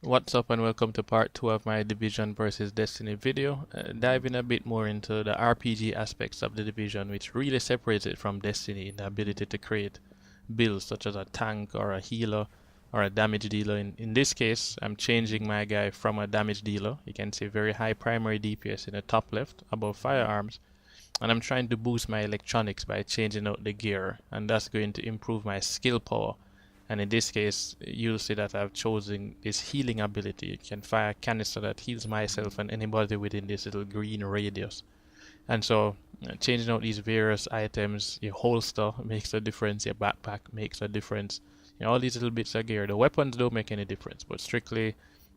What's up and welcome to part 2 of my Division versus Destiny video, diving a bit more into the RPG aspects of the Division, which really separates it from Destiny in the ability to create builds such as a tank or a healer or a damage dealer. In this case, I'm changing my guy from a damage dealer. You can see very high primary DPS in the top left above firearms, and I'm trying to boost my electronics by changing out the gear, and that's going to improve my skill power. And in this case, you'll see that I've chosen this healing ability. You can fire a canister that heals myself and anybody within this little green radius. And so, changing out these various items, your holster makes a difference, your backpack makes a difference. All these little bits of gear. The weapons don't make any difference, but strictly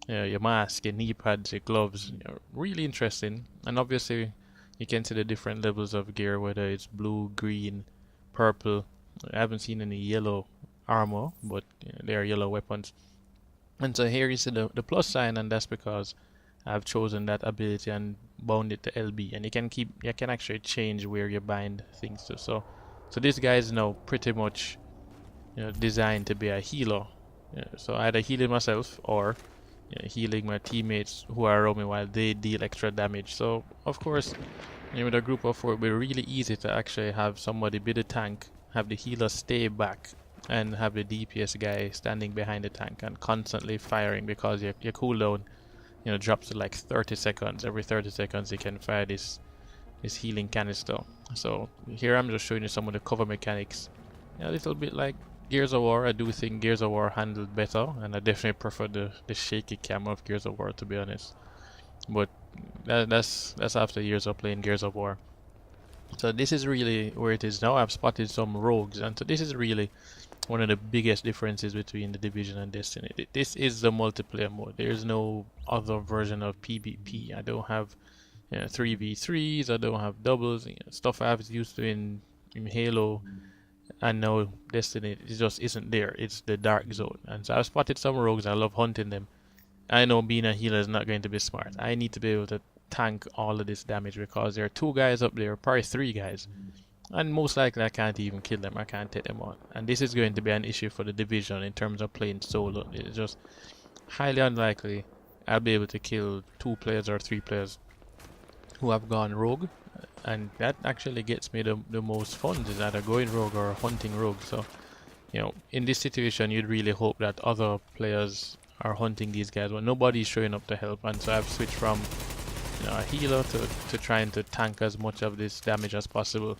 your mask, your knee pads, your gloves, really interesting. And obviously, you can see the different levels of gear, whether it's blue, green, purple. I haven't seen any yellow armor, but they are yellow weapons. And so here you see the plus sign, and that's because I've chosen that ability and bound it to LB, and you can actually change where you bind things to. So this guy is now pretty much designed to be a healer. So either healing myself or healing my teammates who are around me while they deal extra damage. So of course, with a group of 4, it'll be really easy to actually have somebody be the tank, have the healer stay back, and have the DPS guy standing behind the tank and constantly firing, because your cooldown drops to like 30 seconds. Every 30 seconds you can fire this healing canister. So here I'm just showing you some of the cover mechanics, a little bit like Gears of War. I do think Gears of War handled better, and I definitely prefer the shaky cam of Gears of War, to be honest, but that's after years of playing Gears of War. So this is really where it is now. I've spotted some rogues, and so this is really one of the biggest differences between the Division and Destiny. This is the multiplayer mode. There's no other version of PvP. I don't have 3v3s, I don't have doubles, stuff I was used to in Halo, and now Destiny, it just isn't there. It's the dark zone. And so I've spotted some rogues. I love hunting them. I know being a healer is not going to be smart. I need to be able to tank all of this damage, because there are 2 guys up there, probably 3 guys, and most likely I can't even kill them. I can't take them out, and this is going to be an issue for the Division in terms of playing solo. It's just highly unlikely I'll be able to kill 2 players or 3 players who have gone rogue, and that actually gets me the most fun, is either going rogue or hunting rogue. So in this situation you'd really hope that other players are hunting these guys, but nobody's showing up to help, and so I've switched from a healer to trying to tank as much of this damage as possible.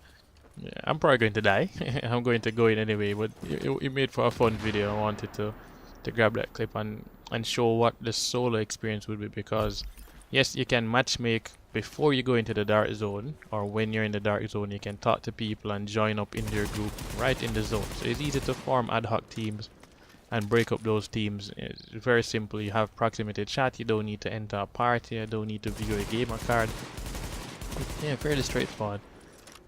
I'm probably going to die. I'm going to go in anyway, but it made for a fun video. I wanted to grab that clip and show what the solo experience would be, because yes, you can matchmake before you go into the dark zone, or when you're in the dark zone you can talk to people and join up in their group right in the zone. So it's easy to form ad hoc teams and break up those teams. It's very simple. You have proximity chat. You don't need to enter a party. You don't need to view a gamer card. Yeah, fairly straightforward.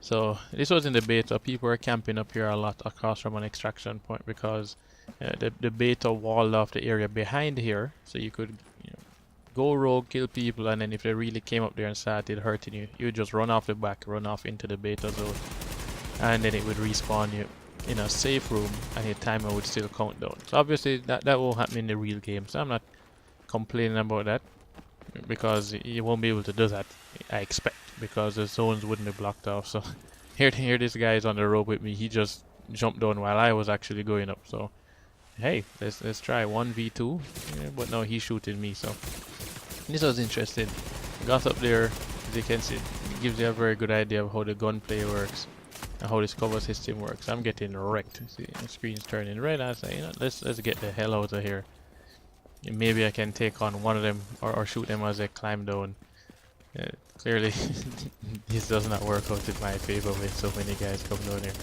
So this was in the beta. People were camping up here a lot across from an extraction point, because the beta walled off the area behind here, so you could go rogue, kill people, and then if they really came up there and started hurting you, you would just run off the back, run off into the beta zone, and then it would respawn you in a safe room, and your timer would still count down. So obviously that won't happen in the real game, so I'm not complaining about that, because you won't be able to do that, I expect, because the zones wouldn't be blocked off. So here this guy is on the rope with me. He just jumped down while I was actually going up. So hey, let's try 1v2, but now he's shooting me. So this was interesting. Got up there, as you can see, it gives you a very good idea of how the gunplay works and how this cover system works. I'm getting wrecked. See, the screen's turning red. I say, let's get the hell out of here. Maybe I can take on one of them, or shoot them as they climb down. Clearly, this does not work out in my favor with so many guys come down here.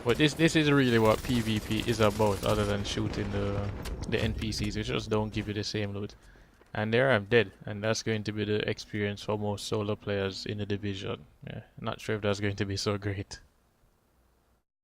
But this is really what PvP is about, other than shooting the NPCs, which just don't give you the same loot. And there I'm dead, and that's going to be the experience for most solo players in the Division. Not sure if that's going to be so great.